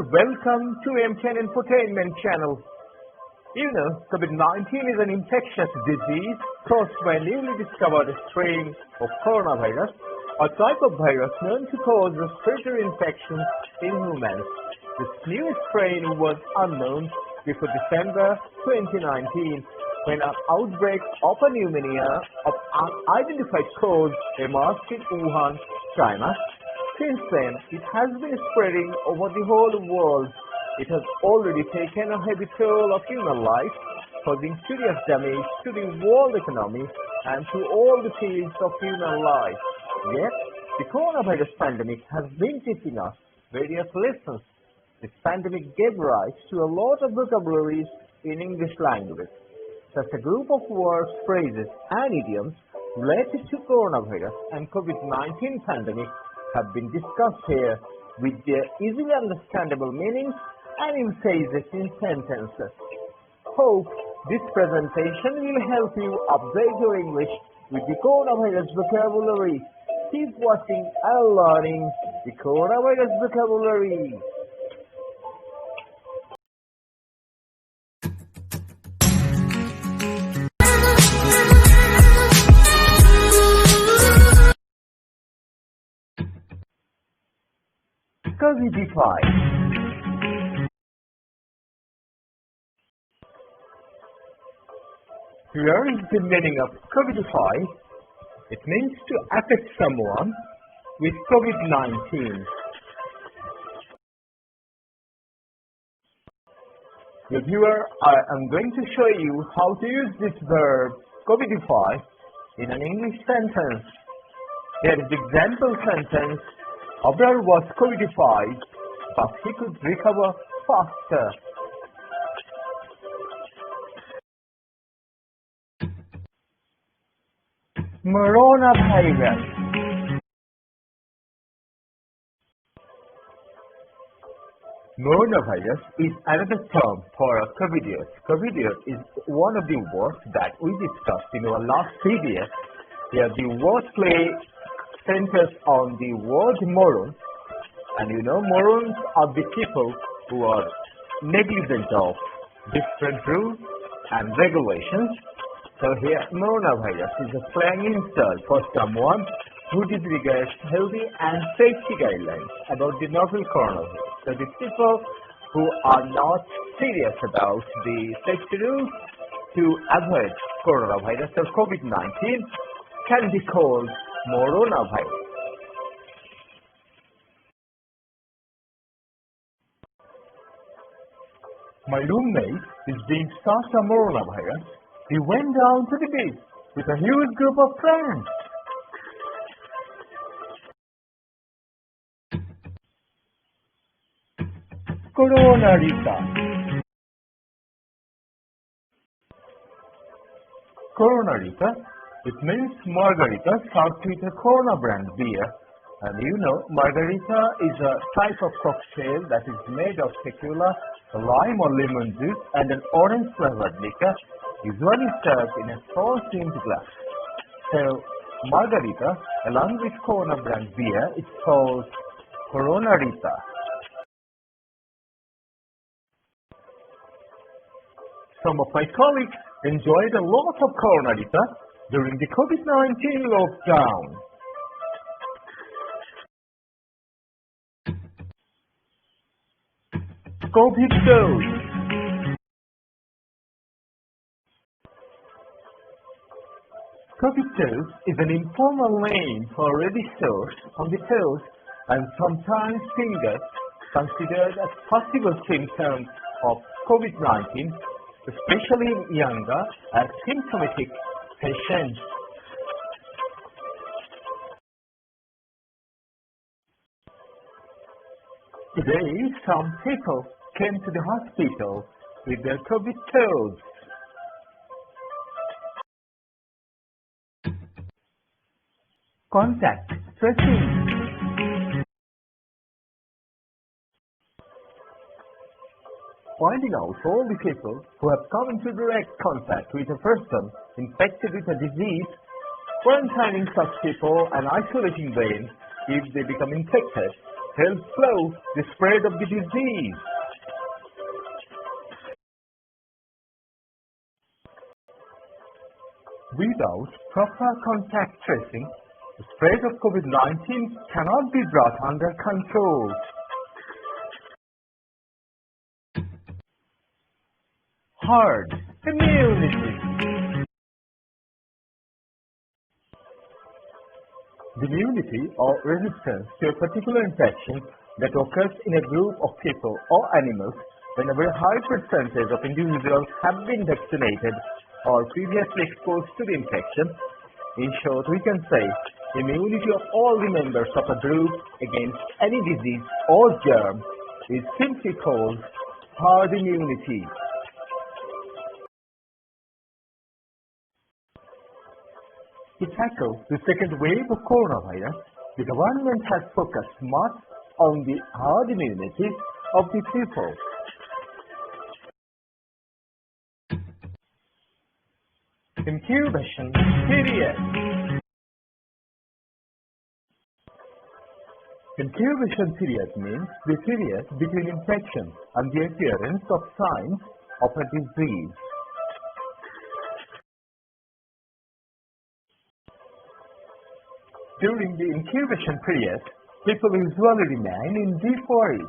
welcome to MKN Infotainment Channel. You know, COVID-19 is an infectious disease caused by a newly discovered strain of coronavirus, a type of virus known to cause respiratory infections in humans. This new strain was unknown before December 2019, when an outbreak of a pneumonia of unidentified cause emerged in Wuhan, China. Since then, it has been spreading over the whole world. It has already taken a heavy toll of human life, causing serious damage to the world economy and to all the fields of human life. Yet, the coronavirus pandemic has been teaching us various lessons. This pandemic gave rise to a lot of vocabularies in English language. Such a group of words, phrases, and idioms related to coronavirus and COVID-19 pandemic have been discussed here with their easily understandable meanings and emphasis in sentences. Hope this presentation will help you upgrade your English with the coronavirus vocabulary. Keep watching and learning the coronavirus vocabulary. Covidify. Here is the meaning of covidify. It means to affect someone with COVID-19. Viewer, I am going to show you how to use this verb covidify in an English sentence. Here is the example sentence. Abrar was covidified, but he could recover faster. Coronavirus. Coronavirus is another term for a covidiot. Covidiot is one of the words that we discussed in our last video. Here the wordplay centers on the word moron, and you know morons are the people who are negligent of different rules and regulations. So here coronavirus is a slang insult for someone who disregards healthy and safety guidelines about the novel coronavirus. So the people who are not serious about the safety rules to avoid coronavirus or COVID-19 can be called coronavirus. My roommate is being such a coronavirus. He went down to the beach with a huge group of friends. Coronarita. Coronarita. It means margarita served with a Corona brand beer. And you know, margarita is a type of cocktail that is made of tequila, lime or lemon juice, and an orange flavored liquor, usually served in a small steamed glass. So, margarita, along with Corona brand beer, is called Coronarita. Some of my colleagues enjoyed a lot of Coronarita during the COVID-19 lockdown. COVID dose. COVID dose is an informal name for a reddish source on the toes and sometimes fingers, considered as possible symptoms of COVID-19, especially in younger asymptomatic patients. Today, some people came to the hospital with their COVID toes. Contact tracing. Finding out all the people who have come into direct contact with a person infected with a disease, quarantining such people and isolating them if they become infected, help slow the spread of the disease. Without proper contact tracing, the spread of COVID-19 cannot be brought under control. Herd immunity. The immunity or resistance to a particular infection that occurs in a group of people or animals when a very high percentage of individuals have been vaccinated or previously exposed to the infection. In short, we can say immunity of all the members of a group against any disease or germ is simply called herd immunity. To tackle the second wave of coronavirus, the government has focused much on the herd immunity of the people. Incubation period. Incubation period means the period between infection and the appearance of signs of a disease. During the incubation period, people usually remain in deep worry.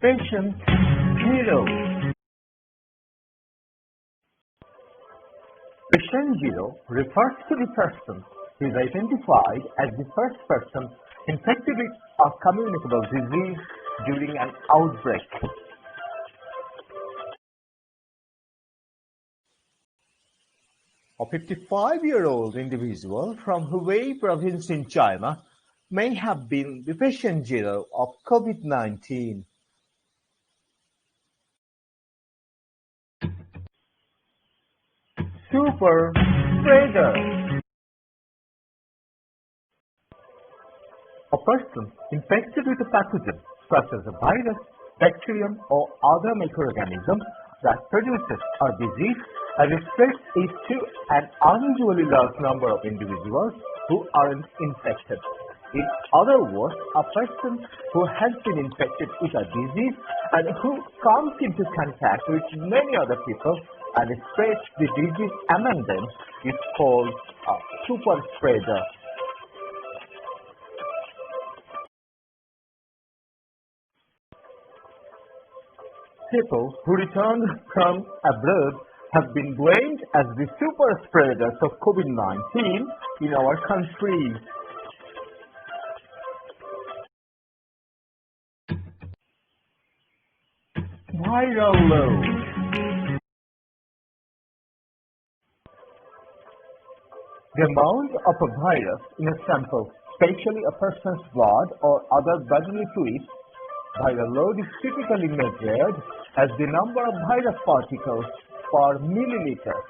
Patient 0. Patient 0 refers to the person who is identified as the first person infected with a communicable disease during an outbreak. A 55-year-old individual from Hubei province in China may have been the patient 0 of COVID-19. Super spreader. A person infected with a pathogen such as a virus, bacterium, or other microorganism that produces a disease and spreads it to an unusually large number of individuals who aren't infected. In other words, a person who has been infected with a disease and who comes into contact with many other people and spreads the disease among them is called a super spreader. People who returned from abroad have been blamed as the super spreaders of COVID-19 in our country. Viral load. The amount of a virus in a sample, especially a person's blood or other bodily fluids, viral load is typically measured as the number of virus particles per milliliter.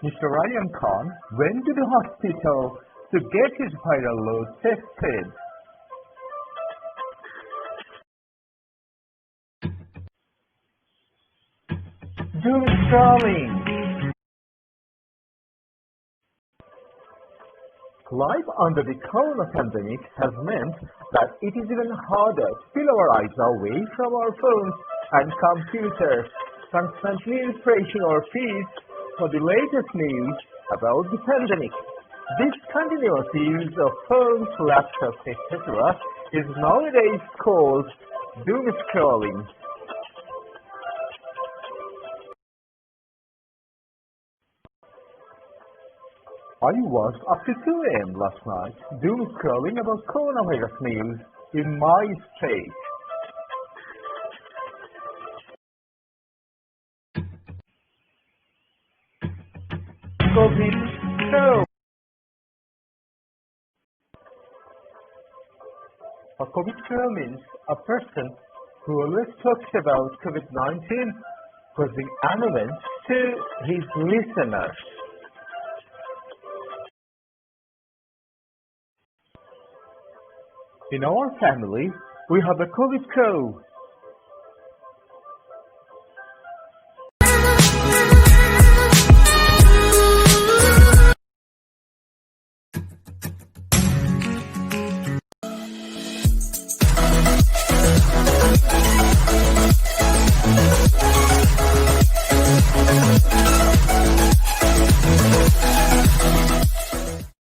Mr. Ryan Khan went to the hospital to get his viral load tested. Doom scrolling. Life under the corona pandemic has meant that it is even harder to peel our eyes away from our phones and computers, constantly refreshing our feeds for the latest news about the pandemic. This continuous use of phones, laptops, etc. is nowadays called doom scrolling. I was up to 2 a.m. last night doom scrolling about coronavirus news in my state. COVID-19. A COVID-19 means a person who always talks about COVID-19 causing annoyance to his listeners. In our family, we have a COVID-19